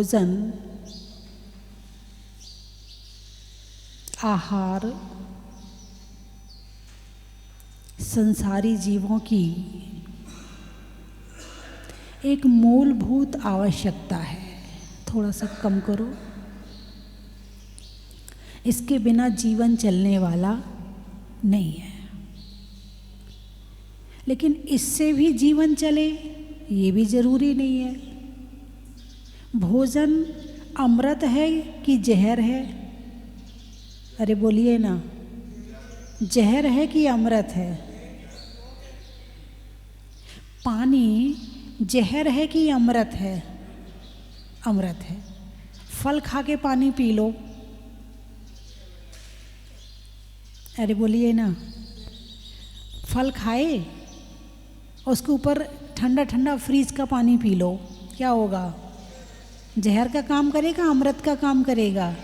भोजन, आहार संसारी जीवों की एक मूलभूत आवश्यकता है। थोड़ा सा कम करो। इसके बिना जीवन चलने वाला नहीं है। लेकिन इससे भी जीवन चले ये भी जरूरी नहीं है। भोजन अमृत है कि जहर है? अरे बोलिए ना, जहर है कि अमृत है? पानी जहर है कि अमृत है? अमृत है। फल खा के पानी पी लो। अरे बोलिए ना, फल खाए उसके ऊपर ठंडा ठंडा फ्रीज का पानी पी लो, क्या होगा? जहर का काम करेगा, अमृत का काम करेगा?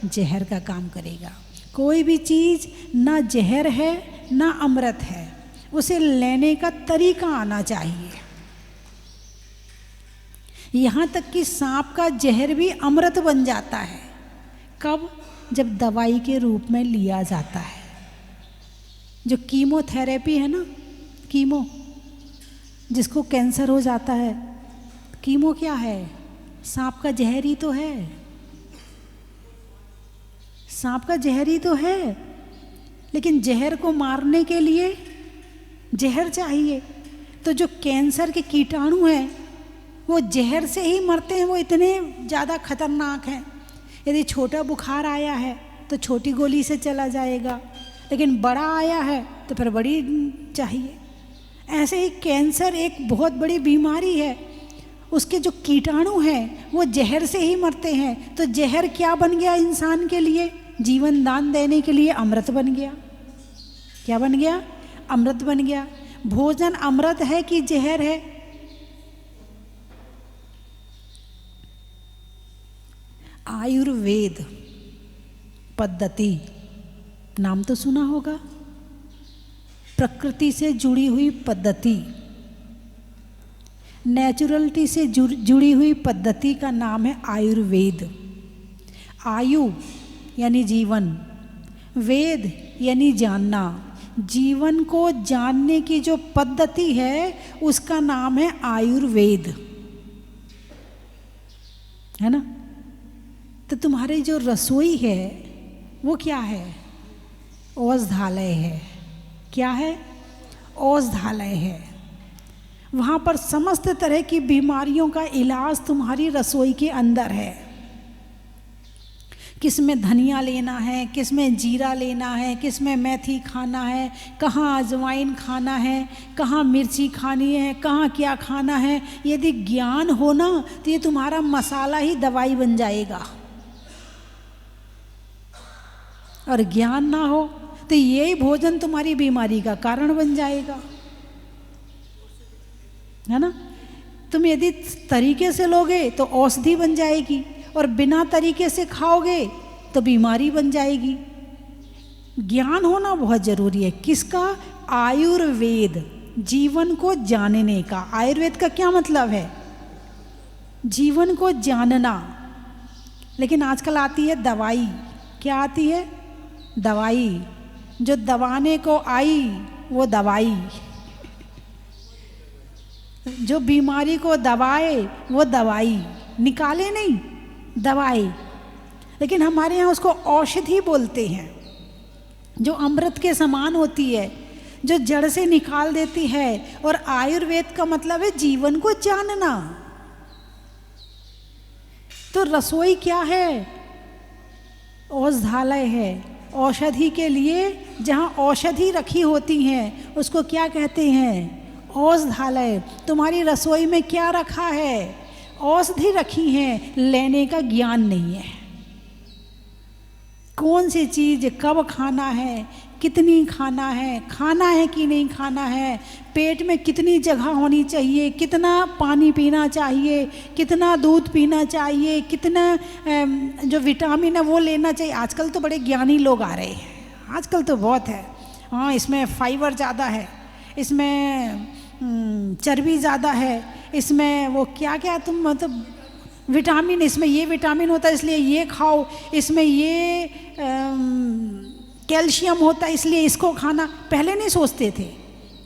जहर का काम करेगा। कोई भी चीज़ ना जहर है ना अमृत है, उसे लेने का तरीका आना चाहिए। यहाँ तक कि सांप का जहर भी अमृत बन जाता है। कब? जब दवाई के रूप में लिया जाता है। जो कीमोथेरेपी है ना, कीमो, जिसको कैंसर हो जाता है, कीमो क्या है? सांप का जहर ही तो है। सांप का जहर ही तो है। लेकिन जहर को मारने के लिए जहर चाहिए। तो जो कैंसर के कीटाणु हैं वो जहर से ही मरते हैं। वो इतने ज़्यादा खतरनाक हैं। यदि छोटा बुखार आया है तो छोटी गोली से चला जाएगा, लेकिन बड़ा आया है तो फिर बड़ी चाहिए। ऐसे ही कैंसर एक बहुत बड़ी बीमारी है। उसके जो कीटाणु हैं वो जहर से ही मरते हैं। तो जहर क्या बन गया इंसान के लिए? जीवन दान देने के लिए अमृत बन गया। क्या बन गया? अमृत बन गया। भोजन अमृत है कि जहर है? आयुर्वेद पद्धति नाम तो सुना होगा। प्रकृति से जुड़ी हुई पद्धति, नेचुरलिटी से जुड़ी हुई पद्धति का नाम है आयुर्वेद। आयु यानी जीवन, वेद यानी जानना। जीवन को जानने की जो पद्धति है उसका नाम है आयुर्वेद, है ना? तो तुम्हारी जो रसोई है वो क्या है? औषधालय है। क्या है? औषधालय है। वहाँ पर समस्त तरह की बीमारियों का इलाज तुम्हारी रसोई के अंदर है। किस में धनिया लेना है, किस में जीरा लेना है, किस में मेथी खाना है, कहाँ अजवाइन खाना है, कहाँ मिर्ची खानी है, कहाँ क्या खाना है। यदि ज्ञान हो ना तो ये तुम्हारा मसाला ही दवाई बन जाएगा। और ज्ञान ना हो तो यही भोजन तुम्हारी बीमारी का कारण बन जाएगा, है ना? तुम यदि तरीके से लोगे तो औषधि बन जाएगी, और बिना तरीके से खाओगे तो बीमारी बन जाएगी। ज्ञान होना बहुत जरूरी है। किसका? आयुर्वेद, जीवन को जानने का। आयुर्वेद का क्या मतलब है? जीवन को जानना। लेकिन आजकल आती है दवाई। क्या आती है? दवाई। जो दबाने को आई वो दवाई, जो बीमारी को दबाए वो दवाई। निकाले नहीं, दवाई। लेकिन हमारे यहाँ उसको औषधि बोलते हैं, जो अमृत के समान होती है, जो जड़ से निकाल देती है। और आयुर्वेद का मतलब है जीवन को जानना। तो रसोई क्या है? औषधालय है। औषधि के लिए जहाँ औषधि रखी होती हैं उसको क्या कहते हैं? औषधालय। तुम्हारी रसोई में क्या रखा है? औषधि रखी है। लेने का ज्ञान नहीं है। कौन सी चीज़ कब खाना है, कितनी खाना है कि नहीं खाना है, पेट में कितनी जगह होनी चाहिए, कितना पानी पीना चाहिए, कितना दूध पीना चाहिए, कितना जो विटामिन है वो लेना चाहिए। आजकल तो बड़े ज्ञानी लोग आ रहे हैं, आजकल तो बहुत है। हाँ, इसमें फाइबर ज़्यादा है, इसमें चर्बी ज़्यादा है, इसमें वो क्या क्या तुम मतलब विटामिन, इसमें ये विटामिन होता है इसलिए ये खाओ, इसमें ये कैल्शियम होता है इसलिए इसको खाना। पहले नहीं सोचते थे,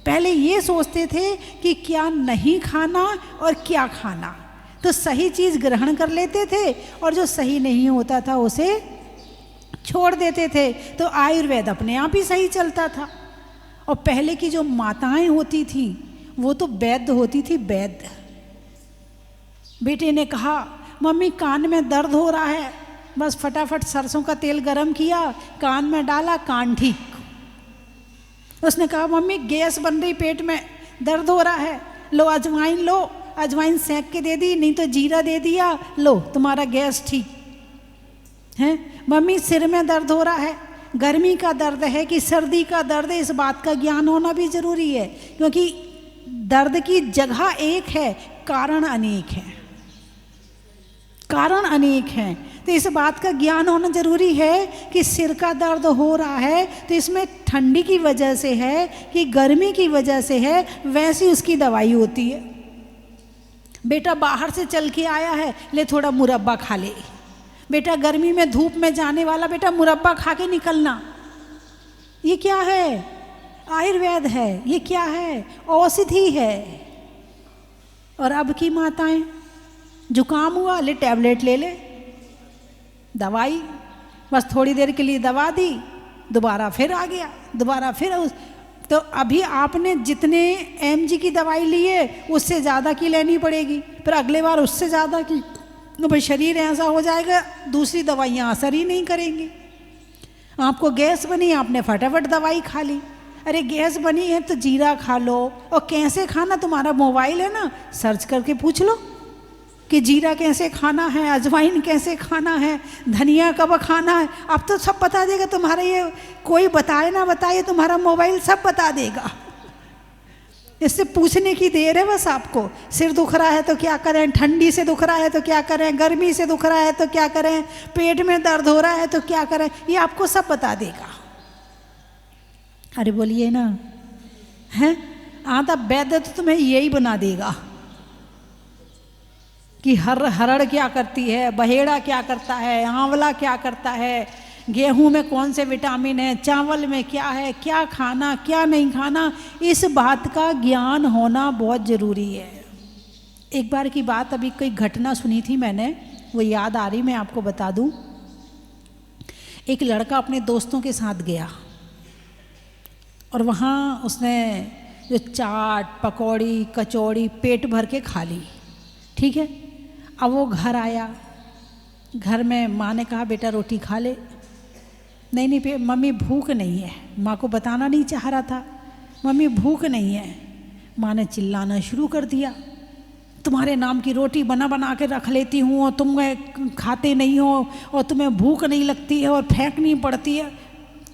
पहले ये सोचते थे कि क्या नहीं खाना और क्या खाना, तो सही चीज़ ग्रहण कर लेते थे और जो सही नहीं होता था उसे छोड़ देते थे। तो आयुर्वेद अपने आप ही सही चलता था। और पहले की जो माताएं होती थी वो तो वैद्य होती थी, वैद्य। बेटे ने कहा मम्मी कान में दर्द हो रहा है, बस फटाफट सरसों का तेल गरम किया, कान में डाला, कान ठीक। उसने कहा मम्मी गैस बन रही, पेट में दर्द हो रहा है, लो अजवाइन लो, अजवाइन सेंक के दे दी, नहीं तो जीरा दे दिया, लो तुम्हारा गैस ठीक है। मम्मी सिर में दर्द हो रहा है, गर्मी का दर्द है कि सर्दी का दर्द है, इस बात का ज्ञान होना भी जरूरी है, क्योंकि दर्द की जगह एक है, कारण अनेक है, कारण अनेक हैं। तो इस बात का ज्ञान होना जरूरी है कि सिर का दर्द हो रहा है तो इसमें ठंडी की वजह से है कि गर्मी की वजह से है, वैसी उसकी दवाई होती है। बेटा बाहर से चल के आया है, ले थोड़ा मुरब्बा खा ले। बेटा गर्मी में धूप में जाने वाला, बेटा मुरब्बा खा के निकलना। ये क्या है? आयुर्वेद है। ये क्या है? औषधि है। और अब की माताएं, जुकाम हुआ, ले टैबलेट ले ले, दवाई, बस थोड़ी देर के लिए दवा दी, दोबारा फिर आ गया, दोबारा फिर तो अभी आपने जितने mg की दवाई ली है उससे ज़्यादा की लेनी पड़ेगी, फिर अगले बार उससे ज़्यादा की, तो भाई शरीर ऐसा हो जाएगा दूसरी दवाइयाँ असर ही नहीं करेंगी। आपको गैस बनी, आपने फटाफट दवाई खा ली। अरे गैस बनी है तो जीरा खा लो, और कैसे खाना, तुम्हारा मोबाइल है ना, सर्च करके पूछ लो कि जीरा कैसे खाना है, अजवाइन कैसे खाना है, धनिया कब खाना है, अब तो सब बता देगा तुम्हारा। ये कोई बताए ना बताए, तुम्हारा मोबाइल सब बता देगा। इससे पूछने की देर है बस आपको। सिर दुख रहा है तो क्या करें, ठंडी से दुख रहा है तो क्या करें, गर्मी से दुख रहा है तो क्या करें, पेट में दर्द हो रहा है तो क्या करें, ये आपको सब बता देगा। अरे बोलिए ना, हैं? आधा वैद्य तो तुम्हें यही बना देगा कि हरड़ क्या करती है, बहेड़ा क्या करता है, आंवला क्या करता है, गेहूं में कौन से विटामिन है, चावल में क्या है, क्या खाना क्या नहीं खाना, इस बात का ज्ञान होना बहुत ज़रूरी है। एक बार की बात, अभी कोई घटना सुनी थी मैंने, वो याद आ रही, मैं आपको बता दूं। एक लड़का अपने दोस्तों के साथ गया और वहाँ उसने जो चाट पकौड़ी कचौड़ी पेट भर के खा ली, ठीक है। अब वो घर आया, घर में माँ ने कहा बेटा रोटी खा ले। नहीं नहीं मम्मी भूख नहीं है। माँ को बताना नहीं चाह रहा था, मम्मी भूख नहीं है। माँ ने चिल्लाना शुरू कर दिया, तुम्हारे नाम की रोटी बना बना के रख लेती हूँ और तुम खाते नहीं हो और तुम्हें भूख नहीं लगती है और फेंकनी पड़ती है।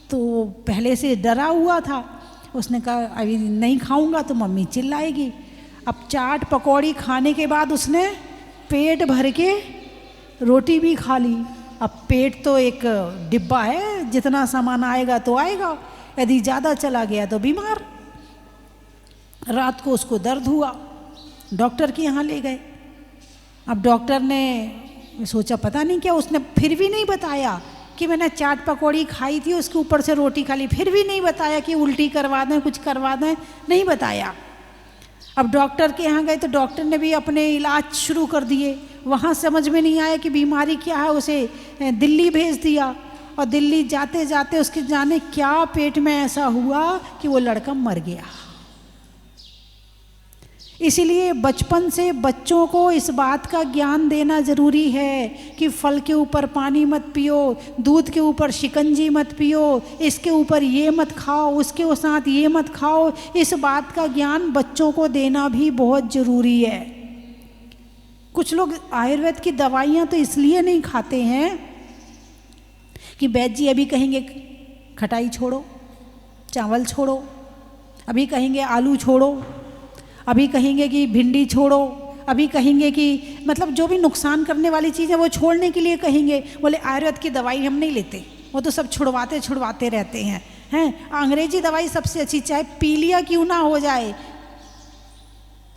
तो पहले से डरा हुआ था, उसने कहा अभी नहीं खाऊंगा तो मम्मी चिल्लाएगी। अब चाट पकौड़ी खाने के बाद उसने पेट भर के रोटी भी खा ली। अब पेट तो एक डिब्बा है, जितना सामान आएगा तो आएगा, यदि ज़्यादा चला गया तो बीमार। रात को उसको दर्द हुआ, डॉक्टर के यहाँ ले गए। अब डॉक्टर ने सोचा पता नहीं क्या, उसने फिर भी नहीं बताया कि मैंने चाट पकौड़ी खाई थी उसके ऊपर से रोटी खा ली, फिर भी नहीं बताया कि उल्टी करवा दें कुछ करवा दें, नहीं बताया। अब डॉक्टर के यहाँ गए तो डॉक्टर ने भी अपने इलाज शुरू कर दिए। वहाँ समझ में नहीं आया कि बीमारी क्या है, उसे दिल्ली भेज दिया और दिल्ली जाते जाते उसके जाने क्या पेट में ऐसा हुआ कि वो लड़का मर गया। इसीलिए बचपन से बच्चों को इस बात का ज्ञान देना ज़रूरी है कि फल के ऊपर पानी मत पियो, दूध के ऊपर शिकंजी मत पियो, इसके ऊपर ये मत खाओ, उसके साथ ये मत खाओ। इस बात का ज्ञान बच्चों को देना भी बहुत ज़रूरी है। कुछ लोग आयुर्वेद की दवाइयाँ तो इसलिए नहीं खाते हैं कि वैद्य जी अभी कहेंगे खटाई छोड़ो, चावल छोड़ो, अभी कहेंगे आलू छोड़ो, अभी कहेंगे कि भिंडी छोड़ो, अभी कहेंगे कि मतलब जो भी नुकसान करने वाली चीज़ है वो छोड़ने के लिए कहेंगे। बोले आयुर्वेद की दवाई हम नहीं लेते, वो तो सब छुड़वाते रहते हैं। अंग्रेजी दवाई सबसे अच्छी, चाहे पीलिया क्यों ना हो जाए,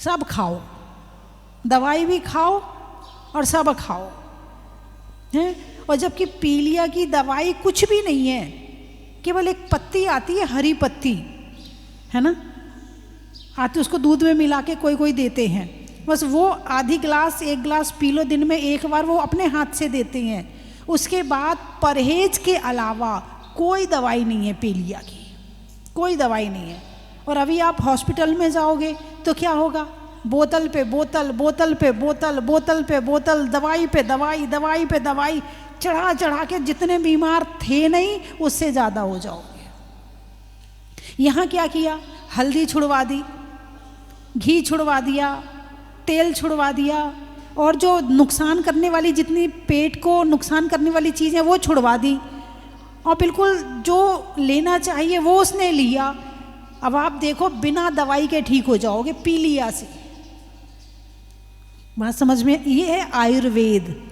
सब खाओ, दवाई भी खाओ और सब खाओ हैं। और जबकि पीलिया की दवाई कुछ भी नहीं है, केवल एक पत्ती आती है, हरी पत्ती है ना, आती, उसको दूध में मिला के कोई कोई देते हैं, बस वो आधी गिलास 1 गिलास पी लो दिन में 1 बार, वो अपने हाथ से देते हैं। उसके बाद परहेज के अलावा कोई दवाई नहीं है पीलिया की, कोई दवाई नहीं है। और अभी आप हॉस्पिटल में जाओगे तो क्या होगा, बोतल पे बोतल, बोतल पे बोतल, बोतल पे बोतल, दवाई पे दवाई, दवाई पे दवाई, चढ़ा चढ़ा के जितने बीमार थे नहीं उससे ज़्यादा हो जाओगे। यहाँ क्या किया, हल्दी छुड़वा दी, घी छुड़वा दिया, तेल छुड़वा दिया, और जो नुकसान करने वाली, जितनी पेट को नुकसान करने वाली चीज़ें वो छुड़वा दी, और बिल्कुल जो लेना चाहिए वो उसने लिया। अब आप देखो बिना दवाई के ठीक हो जाओगे पीलिया से। बात समझ में, ये है आयुर्वेद।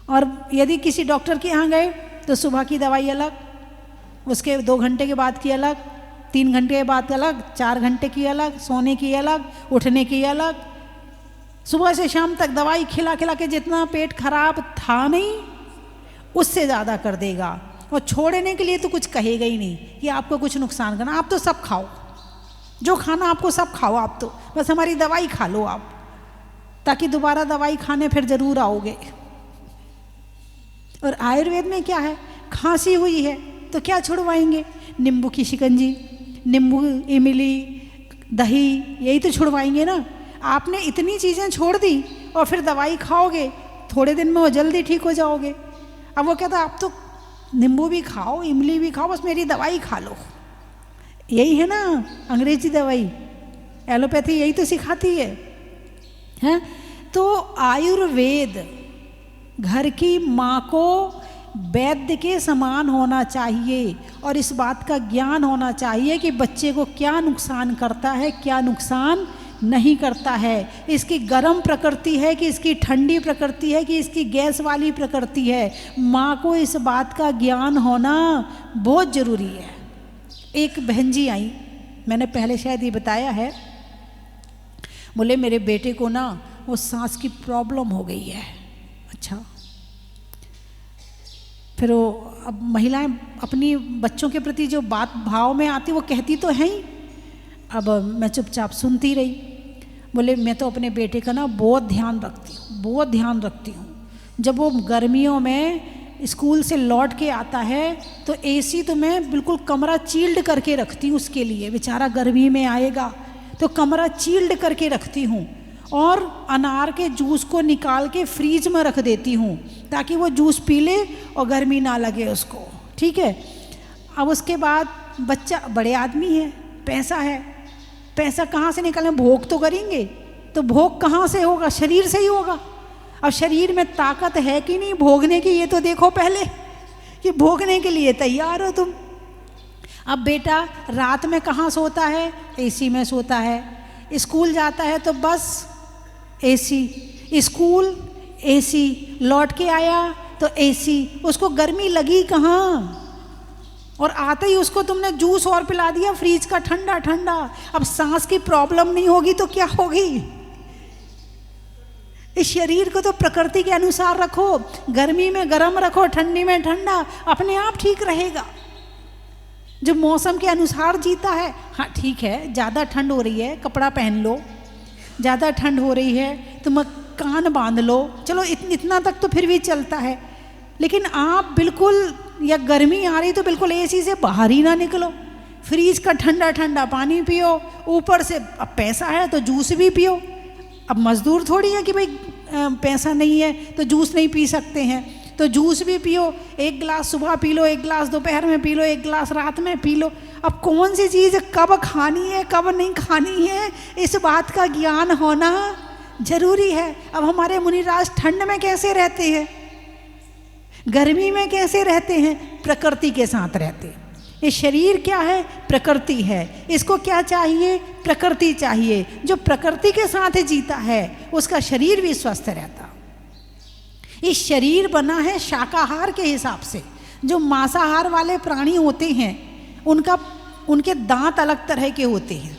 और यदि किसी डॉक्टर के यहाँ गए तो सुबह की दवाई अलग, उसके 2 घंटे के बाद की अलग, 3 घंटे के बाद अलग, 4 घंटे की अलग, सोने की अलग, उठने की अलग, सुबह से शाम तक दवाई खिला खिला के जितना पेट खराब था नहीं उससे ज़्यादा कर देगा। और छोड़ने के लिए तो कुछ कहेगा ही नहीं कि आपको कुछ नुकसान करना, आप तो सब खाओ, जो खाना आपको सब खाओ, आप तो बस हमारी दवाई खा लो आप, ताकि दोबारा दवाई खाने फिर ज़रूर आओगे। और आयुर्वेद में क्या है, खांसी हुई है तो क्या छुड़वाएंगे, नींबू की शिकंजी, नींबू इमली, दही, यही तो छुड़वाएंगे ना। आपने इतनी चीज़ें छोड़ दी और फिर दवाई खाओगे, थोड़े दिन में वो जल्दी ठीक हो जाओगे। अब वो कहता आप तो नींबू भी खाओ, इमली भी खाओ, बस मेरी दवाई खा लो। यही है ना अंग्रेजी दवाई, एलोपैथी यही तो सिखाती है, हैं? तो आयुर्वेद घर की माँ को वैद्य के समान होना चाहिए, और इस बात का ज्ञान होना चाहिए कि बच्चे को क्या नुकसान करता है, क्या नुकसान नहीं करता है, इसकी गर्म प्रकृति है कि इसकी ठंडी प्रकृति है कि इसकी गैस वाली प्रकृति है। माँ को इस बात का ज्ञान होना बहुत ज़रूरी है। एक बहन जी आई, मैंने पहले शायद ये बताया है, बोले मेरे बेटे को ना वो सांस की प्रॉब्लम हो गई है। अच्छा, फिर वो अब महिलाएं अपनी बच्चों के प्रति जो बात भाव में आती वो कहती तो हैं ही। अब मैं चुपचाप सुनती रही। बोले मैं तो अपने बेटे का ना बहुत ध्यान रखती हूँ, बहुत ध्यान रखती हूँ। जब वो गर्मियों में स्कूल से लौट के आता है तो एसी तो मैं बिल्कुल कमरा चील्ड करके रखती हूँ उसके लिए, बेचारा गर्मी में आएगा तो कमरा चील्ड करके रखती हूँ, और अनार के जूस को निकाल के फ्रीज में रख देती हूँ ताकि वो जूस पी ले और गर्मी ना लगे उसको, ठीक है। अब उसके बाद बच्चा बड़े आदमी है, पैसा है, पैसा कहाँ से निकालें, भोग तो करेंगे, तो भोग कहाँ से होगा, शरीर से ही होगा। अब शरीर में ताकत है कि नहीं भोगने की, ये तो देखो पहले कि भोगने के लिए तैयार हो तुम। अब बेटा रात में कहाँ सोता है, एसी में सोता है। स्कूल जाता है तो बस एसी, स्कूल एसी, लौट के आया तो एसी, उसको गर्मी लगी कहाँ, और आते ही उसको तुमने जूस और पिला दिया फ्रीज का ठंडा ठंडा। अब सांस की प्रॉब्लम नहीं होगी तो क्या होगी। इस शरीर को तो प्रकृति के अनुसार रखो, गर्मी में गर्म रखो, ठंडी में ठंडा, अपने आप ठीक रहेगा। जो मौसम के अनुसार जीता है, हाँ ठीक है, ज़्यादा ठंड हो रही है कपड़ा पहन लो, ज़्यादा ठंड हो रही है तुम कान बांध लो, चलो इतना तक तो फिर भी चलता है। लेकिन आप बिल्कुल, या गर्मी आ रही तो बिल्कुल एसी से बाहर ही ना निकलो, फ्रीज का ठंडा ठंडा पानी पियो, ऊपर से अब पैसा है तो जूस भी पियो। अब मजदूर थोड़ी है कि भाई पैसा नहीं है तो जूस नहीं पी सकते हैं, तो जूस भी पियो, 1 गिलास सुबह पी लो, 1 गिलास दोपहर में पी लो, 1 गिलास रात में पी लो। अब कौन सी चीज़ कब खानी है कब नहीं खानी है, इस बात का ज्ञान होना जरूरी है। अब हमारे मुनिराज ठंड में कैसे रहते हैं, गर्मी में कैसे रहते हैं, प्रकृति के साथ रहते हैं। ये शरीर क्या है, प्रकृति है, इसको क्या चाहिए, प्रकृति चाहिए। जो प्रकृति के साथ जीता है उसका शरीर भी स्वस्थ रहता। इस शरीर बना है शाकाहार के हिसाब से। जो मांसाहार वाले प्राणी होते हैं उनके दांत अलग तरह के होते हैं।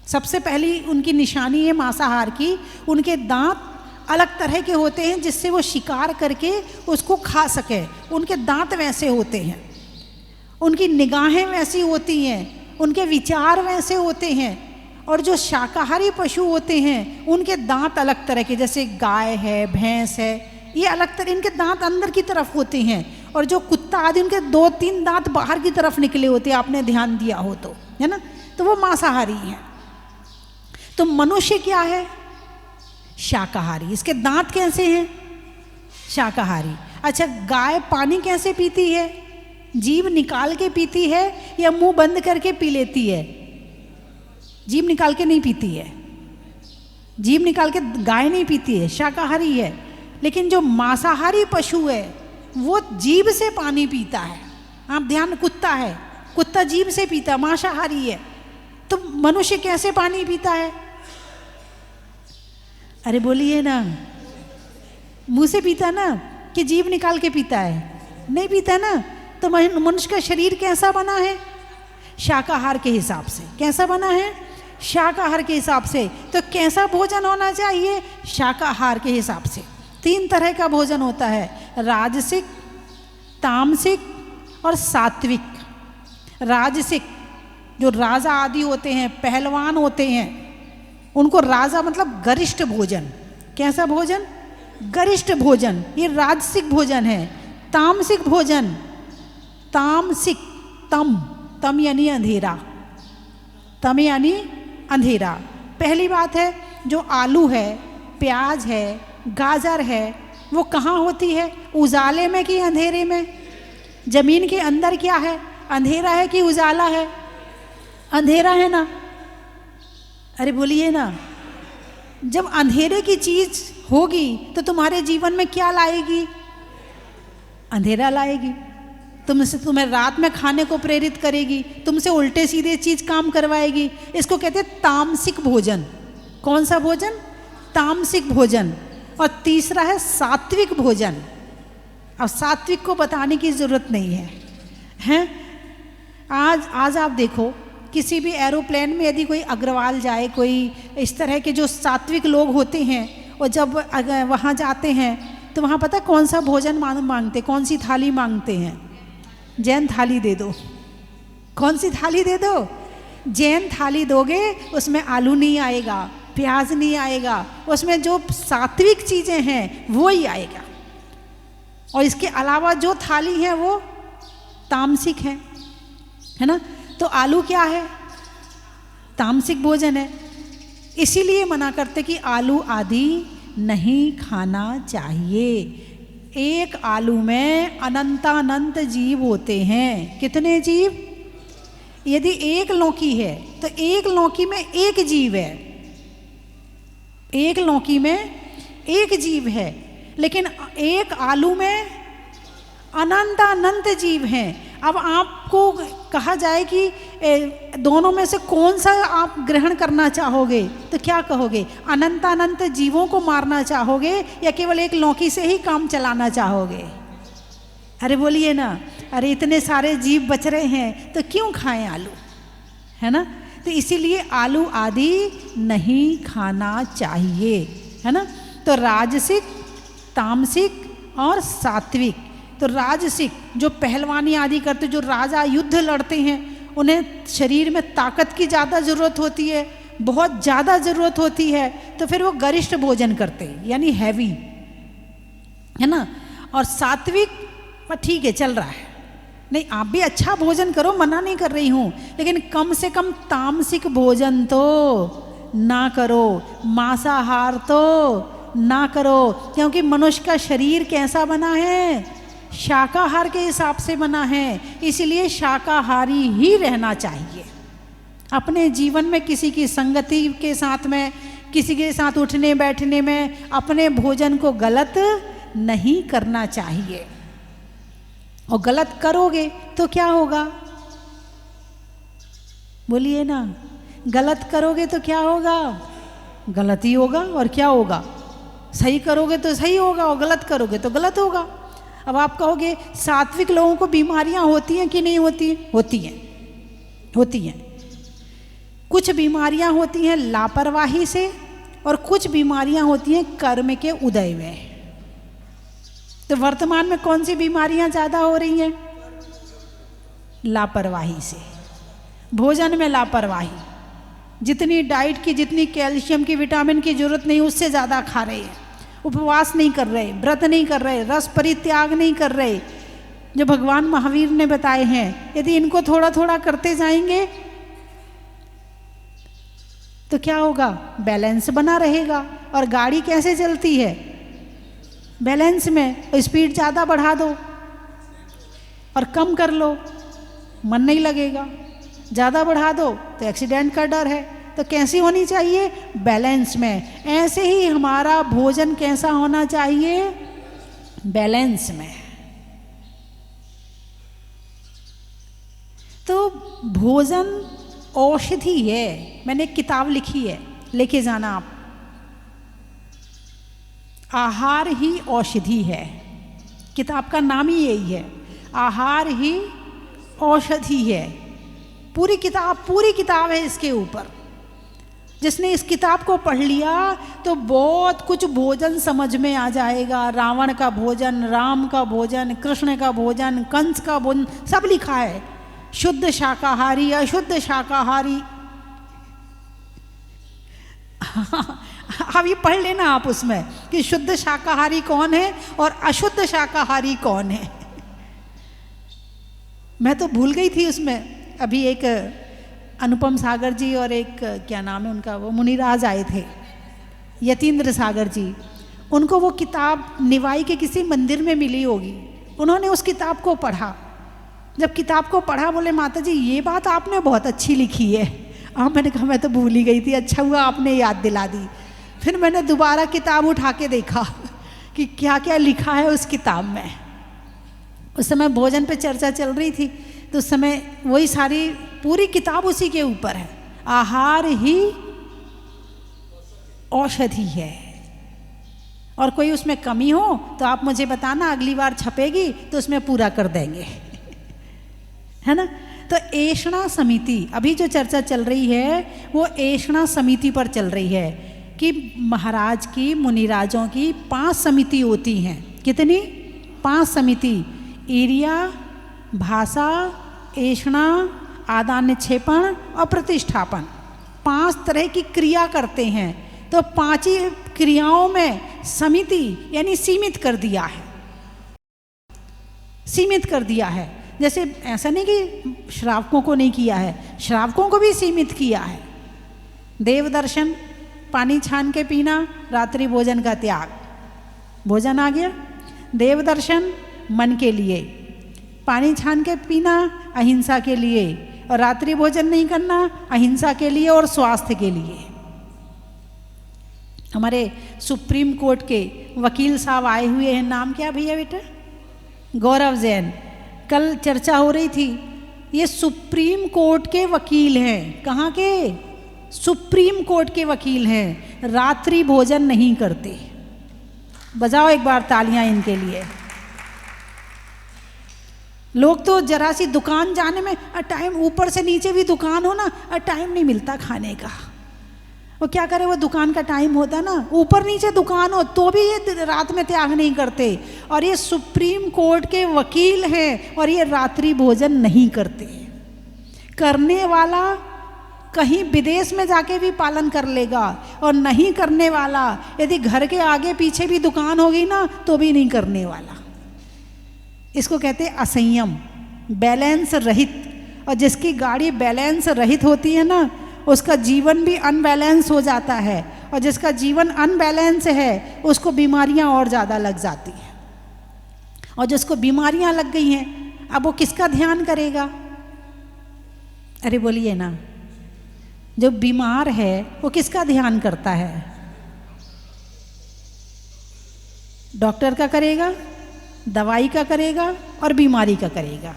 सबसे पहली उनकी निशानी है मांसाहार की, उनके दांत अलग तरह के होते हैं जिससे वो शिकार करके उसको खा सके। उनके दांत वैसे होते हैं, उनकी निगाहें वैसी होती हैं, उनके विचार वैसे होते हैं। और जो शाकाहारी पशु होते हैं उनके दांत अलग तरह के, जैसे गाय है, भैंस है, ये अलग तरह, इनके दांत अंदर की तरफ होते हैं। और जो कुत्ता आदि उनके 2-3 दांत बाहर की तरफ निकले होते हैं, आपने ध्यान दिया हो तो, है ना। तो वो मांसाहारी हैं। तो मनुष्य क्या है? शाकाहारी। इसके दांत कैसे हैं? शाकाहारी। अच्छा, गाय पानी कैसे पीती है? जीभ निकाल के पीती है या मुंह बंद करके पी लेती है? जीभ निकाल के नहीं पीती है, जीभ निकाल के गाय नहीं पीती है, शाकाहारी है। लेकिन जो मांसाहारी पशु है वो जीभ से पानी पीता है। आप ध्यान, कुत्ता है, कुत्ता जीभ से पीता, मांसाहारी है। तो मनुष्य कैसे पानी पीता है? अरे बोलिए ना, मुंह से पीता ना कि जीभ निकाल के पीता है? नहीं पीता ना। तो मनुष्य का शरीर कैसा बना है? शाकाहार के हिसाब से। कैसा बना है? शाकाहार के हिसाब से। तो कैसा भोजन होना चाहिए? शाकाहार के हिसाब से। 3 तरह का भोजन होता है, राजसिक, तामसिक और सात्विक। राजसिक, जो राजा आदि होते हैं, पहलवान होते हैं, उनको राजा मतलब गरिष्ठ भोजन। कैसा भोजन? गरिष्ठ भोजन, ये राजसिक भोजन है। तामसिक भोजन, तामसिक, तम यानी अंधेरा, तम यानी अंधेरा। पहली बात है, जो आलू है, प्याज है, गाजर है, वो कहाँ होती है? उजाले में कि अंधेरे में? जमीन के अंदर क्या है? अंधेरा है कि उजाला है? अंधेरा है ना। अरे बोलिए ना। जब अंधेरे की चीज होगी तो तुम्हारे जीवन में क्या लाएगी? अंधेरा लाएगी। तुम्हें रात में खाने को प्रेरित करेगी, तुमसे उल्टे सीधे चीज काम करवाएगी। इसको कहते हैं तामसिक भोजन। कौन सा भोजन? तामसिक भोजन। और तीसरा है सात्विक भोजन। अब सात्विक को बताने की जरूरत नहीं है, हैं? आज आप देखो, किसी भी एरोप्लेन में यदि कोई अग्रवाल जाए, कोई इस तरह के जो सात्विक लोग होते हैं, और जब वहाँ जाते हैं तो वहाँ पता कौन सा भोजन मांगते, कौन सी थाली मांगते हैं? जैन थाली दे दो। कौन सी थाली दे दो? जैन थाली दोगे, उसमें आलू नहीं आएगा, प्याज नहीं आएगा, उसमें जो सात्विक चीज़ें हैं वो ही आएगा। और इसके अलावा जो थाली है वो तामसिक है ना। तो आलू क्या है? तामसिक भोजन है। इसीलिए मना करते कि आलू आदि नहीं खाना चाहिए। एक आलू में अनंतानंत जीव होते हैं। कितने जीव? यदि एक लौकी है तो एक लौकी में एक जीव है, एक लौकी में एक जीव है। लेकिन एक आलू में अनंत जीव हैं। अब आपको कहा जाए कि दोनों में से कौन सा आप ग्रहण करना चाहोगे, तो क्या कहोगे? अनंत जीवों को मारना चाहोगे या केवल एक लौकी से ही काम चलाना चाहोगे? अरे बोलिए ना। अरे इतने सारे जीव बच रहे हैं तो क्यों खाएं आलू, है ना। तो इसीलिए आलू आदि नहीं खाना चाहिए, है ना। तो राजसिक, तामसिक और सात्विक। तो राजसिक जो पहलवानी आदि करते, जो राजा युद्ध लड़ते हैं, उन्हें शरीर में ताकत की ज़्यादा ज़रूरत होती है, बहुत ज़्यादा ज़रूरत होती है, तो फिर वो गरिष्ठ भोजन करते हैं, यानी हैवी, है ना। और सात्विक ठीक है, चल रहा है, नहीं आप भी अच्छा भोजन करो, मना नहीं कर रही हूँ, लेकिन कम से कम तामसिक भोजन तो ना करो, मांसाहार तो ना करो। क्योंकि मनुष्य का शरीर कैसा बना है? शाकाहार के हिसाब से बना है। इसलिए शाकाहारी ही रहना चाहिए। अपने जीवन में किसी की संगति के साथ में, किसी के साथ उठने बैठने में अपने भोजन को गलत नहीं करना चाहिए। और गलत करोगे तो क्या होगा? बोलिए ना। गलत करोगे तो क्या होगा? गलत ही होगा। और क्या होगा? सही करोगे तो सही होगा और गलत करोगे तो गलत होगा। अब आप कहोगे सात्विक लोगों को बीमारियां होती हैं कि नहीं होती? होती हैं, होती हैं। कुछ बीमारियां होती हैं लापरवाही से और कुछ बीमारियां होती हैं कर्म के उदय में। तो वर्तमान में कौन सी बीमारियां ज़्यादा हो रही हैं? लापरवाही से, भोजन में लापरवाही, जितनी डाइट की, जितनी कैल्शियम की, विटामिन की जरूरत नहीं उससे ज़्यादा खा रहे हैं, उपवास नहीं कर रहे, व्रत नहीं कर रहे, रस परित्याग नहीं कर रहे, जो भगवान महावीर ने बताए हैं। यदि इनको थोड़ा थोड़ा करते जाएंगे तो क्या होगा? बैलेंस बना रहेगा। और गाड़ी कैसे चलती है? बैलेंस में। स्पीड ज़्यादा बढ़ा दो और कम कर लो, मन नहीं लगेगा। ज़्यादा बढ़ा दो तो एक्सीडेंट का डर है। तो कैसी होनी चाहिए? बैलेंस में। ऐसे ही हमारा भोजन कैसा होना चाहिए? बैलेंस में। तो भोजन औषधि है। मैंने एक किताब लिखी है, लेके जाना आप। आहार ही औषधि है, किताब का नाम ही यही है, आहार ही औषधि है। पूरी किताब है इसके ऊपर। जिसने इस किताब को पढ़ लिया तो बहुत कुछ भोजन समझ में आ जाएगा। रावण का भोजन, राम का भोजन, कृष्ण का भोजन, कंस का भोजन, सब लिखा है। शुद्ध शाकाहारी, अशुद्ध शाकाहारी। अब ये पढ़ लेना आप उसमें कि शुद्ध शाकाहारी कौन है और अशुद्ध शाकाहारी कौन है। मैं तो भूल गई थी उसमें। अभी एक अनुपम सागर जी और एक क्या नाम है उनका, वो मुनिराज आए थे, यतीन्द्र सागर जी। उनको वो किताब निवाई के किसी मंदिर में मिली होगी। उन्होंने उस किताब को पढ़ा। जब किताब को पढ़ा बोले, माता जी ये बात आपने बहुत अच्छी लिखी है। मैंने कहा मैं तो भूल ही गई थी, अच्छा हुआ आपने याद दिला दी। फिर मैंने दोबारा किताब उठा के देखा कि क्या क्या लिखा है उस किताब में। उस समय भोजन पे चर्चा चल रही थी, तो उस समय वही सारी पूरी किताब उसी के ऊपर है। आहार ही औषधि है। और कोई उसमें कमी हो तो आप मुझे बताना, अगली बार छपेगी तो उसमें पूरा कर देंगे, है ना। तो ऐषणा समिति, अभी जो चर्चा चल रही है वो ऐषणा समिति पर चल रही है कि महाराज की, मुनिराजों की 5 समिति होती हैं। कितनी? 5 समिति। ईर्या, भाषा, ऐषणा, आदान निक्षेपण और प्रतिष्ठापन। 5 तरह की क्रिया करते हैं। तो 5 ही क्रियाओं में समिति यानी सीमित कर दिया है, सीमित कर दिया है। जैसे ऐसा नहीं कि श्रावकों को नहीं किया है, श्रावकों को भी सीमित किया है। देव दर्शन, पानी छान के पीना, रात्रि भोजन का त्याग, भोजन आ गया। देव दर्शन मन के लिए, पानी छान के पीना अहिंसा के लिए, और रात्रि भोजन नहीं करना अहिंसा के लिए और स्वास्थ्य के लिए। हमारे सुप्रीम कोर्ट के वकील साहब आए हुए हैं। नाम क्या भैया बेटा? गौरव जैन। कल चर्चा हो रही थी, ये सुप्रीम कोर्ट के वकील हैं। कहाँ के? सुप्रीम कोर्ट के वकील हैं। रात्रि भोजन नहीं करते। बजाओ एक बार तालियां इनके लिए। लोग तो जरा सी दुकान जाने में टाइम, ऊपर से नीचे भी दुकान हो ना, टाइम नहीं मिलता खाने का। वो क्या करे, वो दुकान का टाइम होता ना, ऊपर नीचे दुकान हो तो भी ये रात में त्याग नहीं करते। और ये सुप्रीम कोर्ट के वकील हैं और ये रात्रि भोजन नहीं करते। करने वाला कहीं विदेश में जाके भी पालन कर लेगा, और नहीं करने वाला यदि घर के आगे पीछे भी दुकान होगी ना तो भी नहीं करने वाला। इसको कहते हैं असंयम, बैलेंस रहित। और जिसकी गाड़ी बैलेंस रहित होती है ना, उसका जीवन भी अनबैलेंस हो जाता है। और जिसका जीवन अनबैलेंस है उसको बीमारियां और ज़्यादा लग जाती हैं। और जिसको बीमारियां लग गई हैं, अब वो किसका ध्यान करेगा? अरे बोलिए ना, जो बीमार है वो किसका ध्यान करता है? डॉक्टर का करेगा, दवाई का करेगा और बीमारी का करेगा।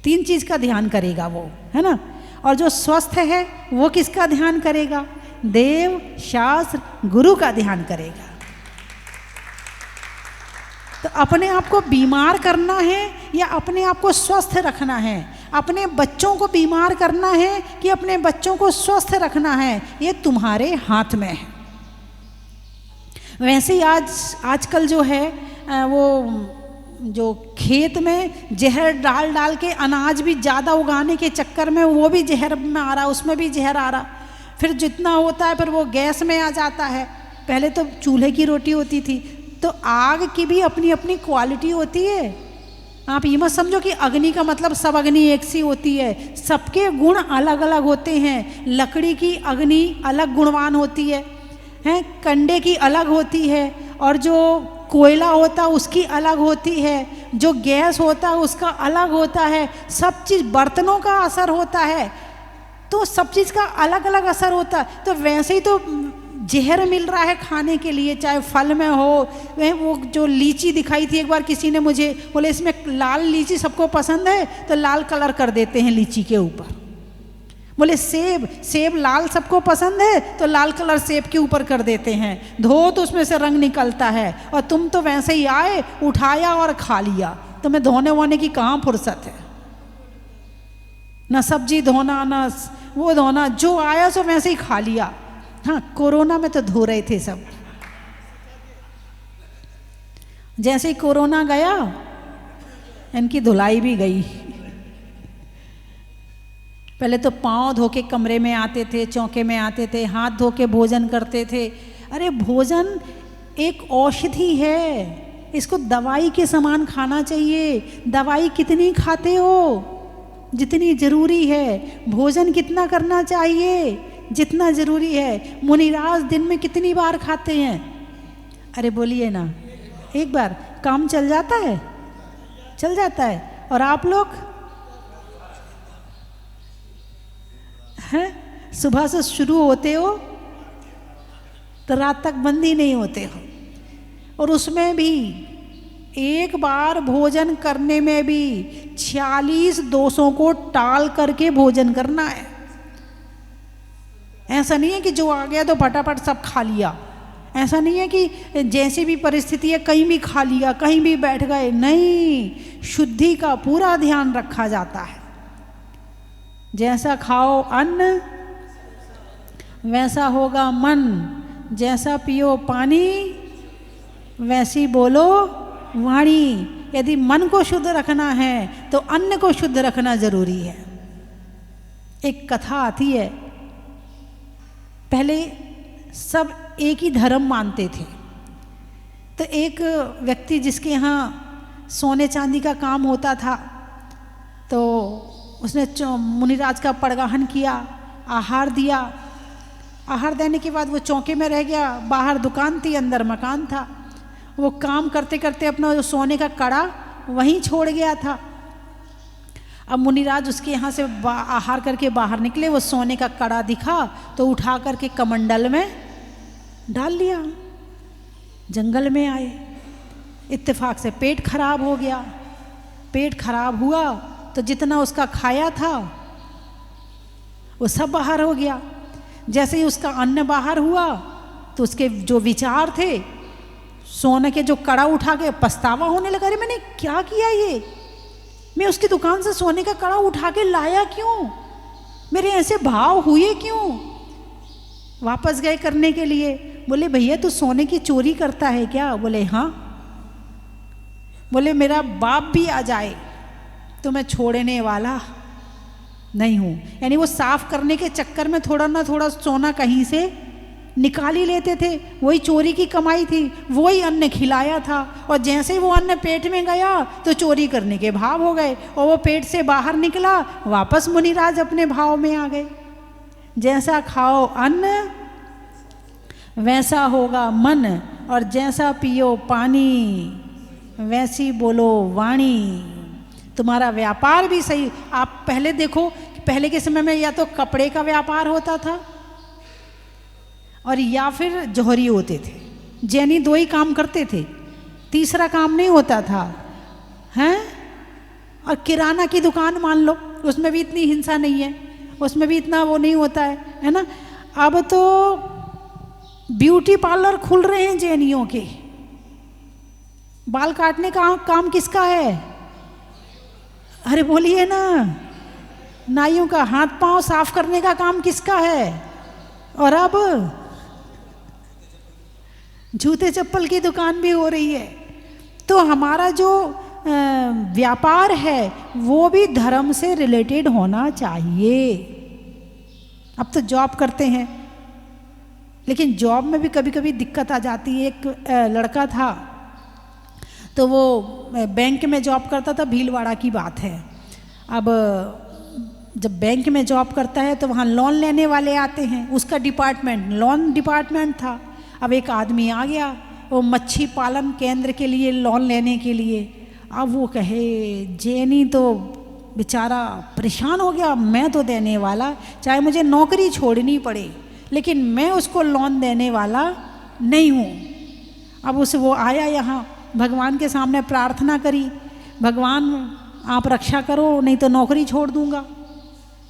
3 चीज़ का ध्यान करेगा वो, है ना। और जो स्वस्थ है वो किसका ध्यान करेगा? देव, शास्त्र, गुरु का ध्यान करेगा। तो अपने आप को बीमार करना है या अपने आप को स्वस्थ रखना है? अपने बच्चों को बीमार करना है कि अपने बच्चों को स्वस्थ रखना है, ये तुम्हारे हाथ में है। वैसे ही आजकल जो है वो जो खेत में जहर डाल डाल के अनाज भी ज़्यादा उगाने के चक्कर में वो भी जहर में आ रहा, उसमें भी जहर आ रहा, फिर जितना होता है फिर वो गैस में आ जाता है। पहले तो चूल्हे की रोटी होती थी, तो आग की भी अपनी अपनी क्वालिटी होती है। आप ये मत समझो कि अग्नि का मतलब सब अग्नि एक सी होती है, सबके गुण अलग अलग होते हैं। लकड़ी की अग्नि अलग गुणवान होती है, कंडे की अलग होती है, और जो कोयला होता है उसकी अलग होती है, जो गैस होता है उसका अलग होता है। सब चीज़, बर्तनों का असर होता है, तो सब चीज़ का अलग अलग असर होता है। तो वैसे ही तो जहर मिल रहा है खाने के लिए, चाहे फल में हो। वो जो लीची दिखाई थी एक बार किसी ने मुझे, बोले इसमें लाल लीची सबको पसंद है तो लाल कलर कर देते हैं लीची के ऊपर। बोले सेब लाल सबको पसंद है तो लाल कलर सेब के ऊपर कर देते हैं, धो तो उसमें से रंग निकलता है। और तुम तो वैसे ही आए, उठाया और खा लिया, तुम्हें धोने वोने की कहाँ फुर्सत है, ना सब्जी धोना ना वो धोना, जो आया सो वैसे ही खा लिया। हाँ, कोरोना में तो धो रहे थे सब। जैसे ही कोरोना गया इनकी धुलाई भी गई। पहले तो पाँव धो के कमरे में आते थे, चौके में आते थे, हाथ धो के भोजन करते थे। अरे भोजन एक औषधि है, इसको दवाई के समान खाना चाहिए। दवाई कितनी खाते हो? जितनी जरूरी है। भोजन कितना करना चाहिए? जितना जरूरी है। मुनिराज दिन में कितनी बार खाते हैं? अरे बोलिए ना, एक बार काम चल जाता है, चल जाता है। और आप लोग हैं, सुबह से शुरू होते हो तो रात तक बंद ही नहीं होते हो। और उसमें भी एक बार भोजन करने में भी 46 दोषों को टाल करके भोजन करना है। ऐसा नहीं है कि जो आ गया तो फटाफट सब खा लिया। ऐसा नहीं है कि जैसी भी परिस्थिति है कहीं भी खा लिया, कहीं भी बैठ गए। नहीं, शुद्धि का पूरा ध्यान रखा जाता है। जैसा खाओ अन्न वैसा होगा मन, जैसा पियो पानी वैसी बोलो वाणी। यदि मन को शुद्ध रखना है तो अन्न को शुद्ध रखना जरूरी है। एक कथा आती है, पहले सब एक ही धर्म मानते थे। तो एक व्यक्ति जिसके यहाँ सोने चांदी का काम होता था, तो उसने मुनिराज का पड़गाहन किया, आहार दिया। आहार देने के बाद वो चौके में रह गया। बाहर दुकान थी, अंदर मकान था। वो काम करते करते अपना जो सोने का कड़ा वहीं छोड़ गया था। अब मुनिराज उसके यहाँ से आहार करके बाहर निकले, वो सोने का कड़ा दिखा तो उठा करके कमंडल में डाल लिया। जंगल में आए, इत्तेफाक से पेट खराब हो गया। पेट खराब हुआ तो जितना उसका खाया था वो सब बाहर हो गया। जैसे ही उसका अन्न बाहर हुआ तो उसके जो विचार थे, सोने के जो कड़ा उठा के पछतावा होने लगा। अरे मैंने क्या किया, ये मैं उसकी दुकान से सोने का कड़ा उठा के लाया क्यों, मेरे ऐसे भाव हुए क्यों। वापस गए करने के लिए। बोले भैया तू सोने की चोरी करता है क्या? बोले हाँ। बोले मेरा बाप भी आ जाए तो मैं छोड़ने वाला नहीं हूँ। यानी वो साफ करने के चक्कर में थोड़ा ना थोड़ा सोना कहीं से निकाल ही लेते थे। वही चोरी की कमाई थी, वही अन्न खिलाया था। और जैसे ही वो अन्न पेट में गया तो चोरी करने के भाव हो गए, और वो पेट से बाहर निकला, वापस मुनिराज अपने भाव में आ गए। जैसा खाओ अन्न वैसा होगा मन, और जैसा पियो पानी वैसी बोलो वाणी। तुम्हारा व्यापार भी सही। आप पहले देखो, पहले के समय में या तो कपड़े का व्यापार होता था और या फिर जौहरी होते थे। जैनी दो ही काम करते थे, तीसरा काम नहीं होता था, हैं। और किराना की दुकान मान लो, उसमें भी इतनी हिंसा नहीं है, उसमें भी इतना वो नहीं होता है ना। अब तो ब्यूटी पार्लर खुल रहे हैं जैनियों के। बाल काटने का काम किसका है? अरे बोलिए ना, नाइयों का हाथ पांव साफ करने का काम किसका है? और अब जूते चप्पल की दुकान भी हो रही है। तो हमारा जो व्यापार है वो भी धर्म से रिलेटेड होना चाहिए। अब तो जॉब करते हैं, लेकिन जॉब में भी कभी कभी दिक्कत आ जाती है। एक लड़का था तो वो बैंक में जॉब करता था, भीलवाड़ा की बात है। अब जब बैंक में जॉब करता है तो वहाँ लोन लेने वाले आते हैं, उसका डिपार्टमेंट लोन डिपार्टमेंट था। अब एक आदमी आ गया वो मच्छी पालन केंद्र के लिए लोन लेने के लिए। अब वो कहे जेनी तो बेचारा परेशान हो गया, मैं तो देने वाला, चाहे मुझे नौकरी छोड़नी पड़े, लेकिन मैं उसको लोन देने वाला नहीं हूँ। अब उसे वो आया यहाँ, भगवान के सामने प्रार्थना करी, भगवान आप रक्षा करो नहीं तो नौकरी छोड़ दूँगा,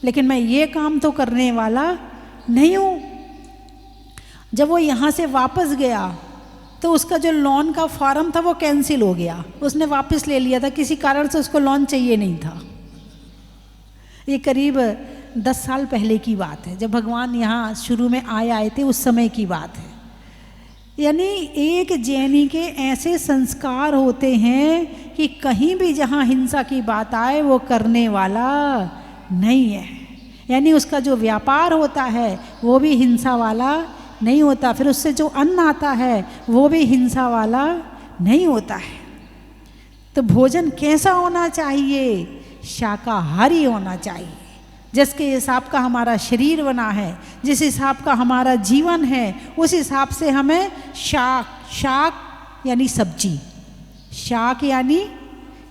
लेकिन मैं ये काम तो करने वाला नहीं हूँ। जब वो यहाँ से वापस गया तो उसका जो लोन का फॉर्म था वो कैंसिल हो गया, उसने वापस ले लिया था, किसी कारण से उसको लोन चाहिए नहीं था। ये करीब 10 साल पहले की बात है, जब भगवान यहाँ शुरू में आए थे, उस समय की बात है। यानी एक जैनी के ऐसे संस्कार होते हैं कि कहीं भी जहाँ हिंसा की बात आए वो करने वाला नहीं है। यानी उसका जो व्यापार होता है वो भी हिंसा वाला नहीं होता, फिर उससे जो अन्न आता है वो भी हिंसा वाला नहीं होता है। तो भोजन कैसा होना चाहिए? शाकाहारी होना चाहिए। जिसके हिसाब का हमारा शरीर बना है, जिस हिसाब का हमारा जीवन है, उस हिसाब से हमें शाक यानी सब्जी, शाक यानी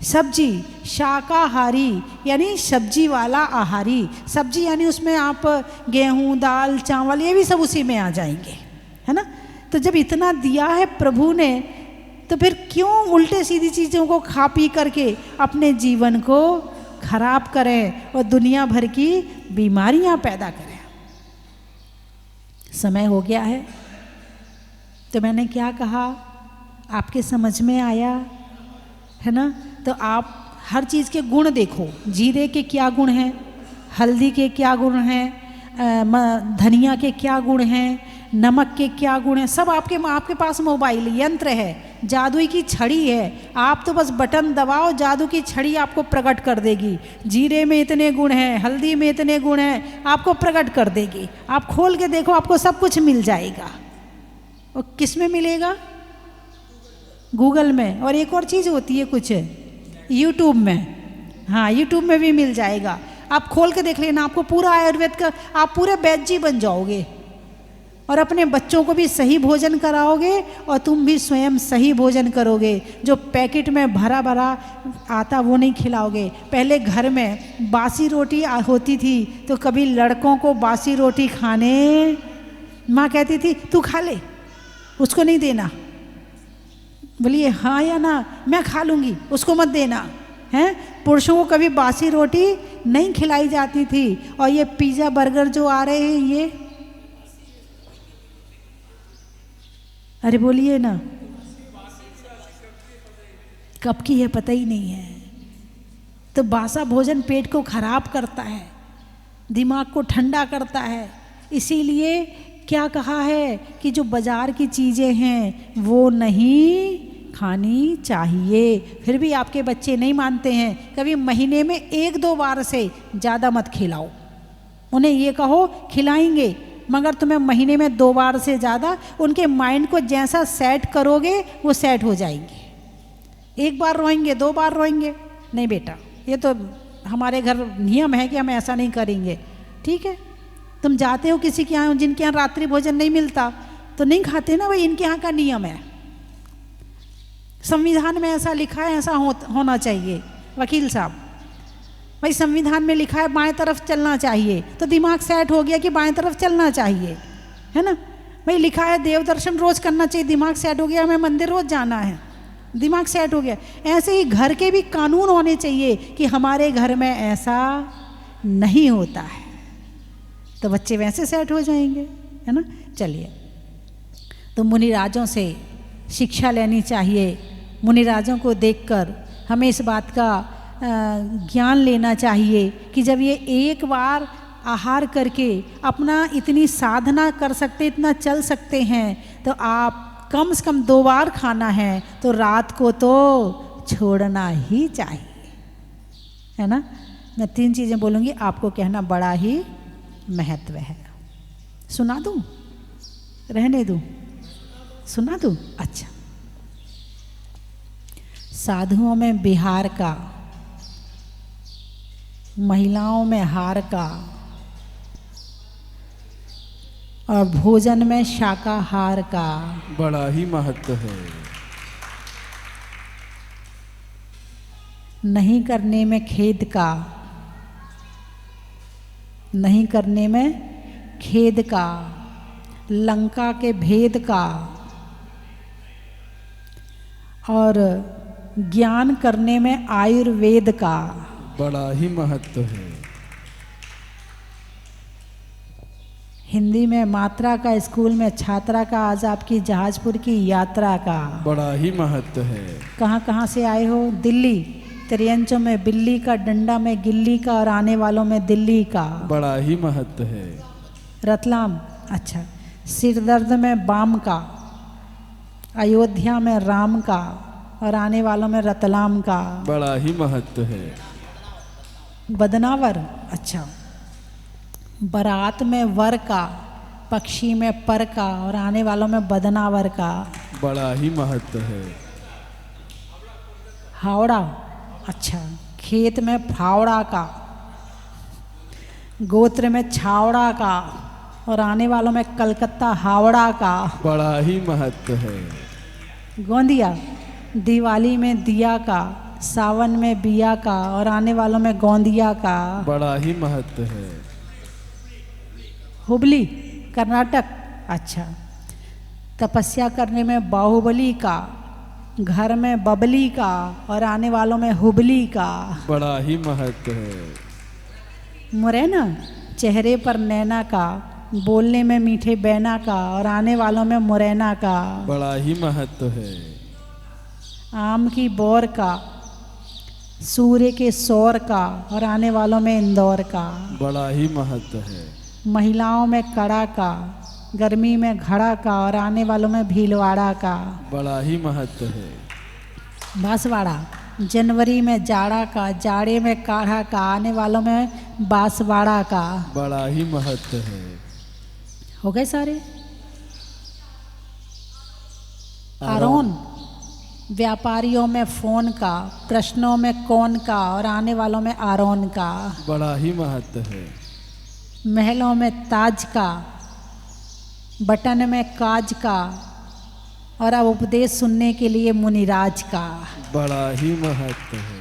सब्जी, शाकाहारी यानी सब्जी वाला आहारी। सब्जी यानी उसमें आप गेहूँ, दाल, चावल ये भी सब उसी में आ जाएंगे, है ना। तो जब इतना दिया है प्रभु ने, तो फिर क्यों उल्टे सीधी चीज़ों को खा पी करके अपने जीवन को खराब करें और दुनिया भर की बीमारियां पैदा करें। समय हो गया है, तो मैंने क्या कहा आपके समझ में आया है ना। तो आप हर चीज़ के गुण देखो, जीरे के क्या गुण हैं, हल्दी के क्या गुण हैं, धनिया के क्या गुण हैं, नमक के क्या गुण हैं, सब आपके पास मोबाइल यंत्र है, जादुई की छड़ी है। आप तो बस बटन दबाओ, जादू की छड़ी आपको प्रकट कर देगी। जीरे में इतने गुण हैं, हल्दी में इतने गुण हैं, आपको प्रकट कर देगी। आप खोल के देखो, आपको सब कुछ मिल जाएगा। और किस में मिलेगा? गूगल में। और एक और चीज़ होती है कुछ, यूट्यूब में। हाँ, यूट्यूब में भी मिल जाएगा, आप खोल के देख लेना। आपको पूरा आयुर्वेद का, आप पूरे वैद्य बन जाओगे और अपने बच्चों को भी सही भोजन कराओगे और तुम भी स्वयं सही भोजन करोगे। जो पैकेट में भरा भरा आता वो नहीं खिलाओगे। पहले घर में बासी रोटी होती थी तो कभी लड़कों को बासी रोटी खाने माँ कहती थी तू खा ले, उसको नहीं देना। बोलिए हाँ या ना? मैं खा लूँगी, उसको मत देना है। पुरुषों को कभी बासी रोटी नहीं खिलाई जाती थी। और ये पिज़्ज़ा बर्गर जो आ रहे हैं ये, अरे बोलिए ना, कब की है पता ही नहीं है। तो बासा भोजन पेट को खराब करता है, दिमाग को ठंडा करता है। इसीलिए क्या कहा है कि जो बाजार की चीज़ें हैं वो नहीं खानी चाहिए। फिर भी आपके बच्चे नहीं मानते हैं। कभी महीने में 1-2 बार से ज़्यादा मत खिलाओ। उन्हें ये कहो खिलाएंगे, मगर तुम्हें महीने में 2 बार से ज़्यादा, उनके माइंड को जैसा सेट करोगे वो सेट हो जाएंगे। 1 बार रोएंगे, 2 बार रोएंगे, नहीं बेटा ये तो हमारे घर नियम है कि हम ऐसा नहीं करेंगे। ठीक है, तुम जाते हो किसी के यहाँ जिनके यहाँ रात्रि भोजन नहीं मिलता तो नहीं खाते ना भाई, इनके यहाँ का नियम है। संविधान में ऐसा लिखा है, ऐसा होना चाहिए। वकील साहब भाई संविधान में लिखा है बाएं तरफ चलना चाहिए, तो दिमाग सेट हो गया कि बाएं तरफ चलना चाहिए, है ना भाई। लिखा है देव दर्शन रोज करना चाहिए, दिमाग सेट हो गया हमें मंदिर रोज जाना है, दिमाग सेट हो गया। ऐसे ही घर के भी कानून होने चाहिए कि हमारे घर में ऐसा नहीं होता है, तो बच्चे वैसे सेट हो जाएंगे, है ना। चलिए, तो मुनिराजों से शिक्षा लेनी चाहिए। मुनिराजों को देखकर हमें इस बात का ज्ञान लेना चाहिए कि जब ये एक बार आहार करके अपना इतनी साधना कर सकते, इतना चल सकते हैं, तो आप कम से कम 2 बार खाना है तो रात को तो छोड़ना ही चाहिए, है ना। मैं 3 चीज़ें बोलूँगी, आपको कहना बड़ा ही महत्व है। सुना दूँ, रहने दूँ, सुना दूँ? अच्छा। साधुओं में बिहार का, महिलाओं में हार का, और भोजन में शाकाहार का बड़ा ही महत्व है। नहीं करने में खेद का, नहीं करने में खेद का, लंका के भेद का, और ज्ञान करने में आयुर्वेद का बड़ा ही महत्व है। हिंदी में मात्रा का, स्कूल में छात्रा का, आज आपकी जहाजपुर की यात्रा का बड़ा ही महत्व है। कहाँ कहाँ से आए हो? दिल्ली। त्रियंचों में बिल्ली का, डंडा में गिल्ली का, और आने वालों में दिल्ली का बड़ा ही महत्व है। रतलाम। अच्छा। सिर दर्द में बाम का, अयोध्या में राम का, और आने वालों में रतलाम का बड़ा ही महत्व है। बदनावर। अच्छा। बारात में वर का, पक्षी में पर का, और आने वालों में बदनावर का बड़ा ही महत्व है। हावड़ा। अच्छा। खेत में फावड़ा का, गोत्र में छावड़ा का, और आने वालों में कलकत्ता हावड़ा का बड़ा ही महत्व है। गोंदिया। दिवाली में दिया का, सावन में बिया का, और आने वालों में गोंदिया का बड़ा ही महत्व है। हुबली, कर्नाटक। अच्छा। तपस्या करने में बाहुबली का, घर में बबली का, और आने वालों में हुबली का बड़ा ही महत्व है। मुरैना। चेहरे पर नैना का, बोलने में मीठे बैना का, और आने वालों में मुरैना का बड़ा ही महत्व है। आम की बौर का, सूर्य के सौर का, और आने वालों में इंदौर का बड़ा ही महत्व है। महिलाओं में कड़ा का, गर्मी में घड़ा का, और आने वालों में भीलवाड़ा का बड़ा ही महत्व है। बांसवाड़ा। जनवरी में जाड़ा का, जाड़े में काढ़ा का, आने वालों में बांसवाड़ा का बड़ा ही महत्व है। हो गए सारे। आरोन। व्यापारियों में फोन का, प्रश्नों में कौन का, और आने वालों में आरोन का बड़ा ही महत्व है। महलों में ताज का, बटन में काज का, और अब उपदेश सुनने के लिए मुनिराज का बड़ा ही महत्व है।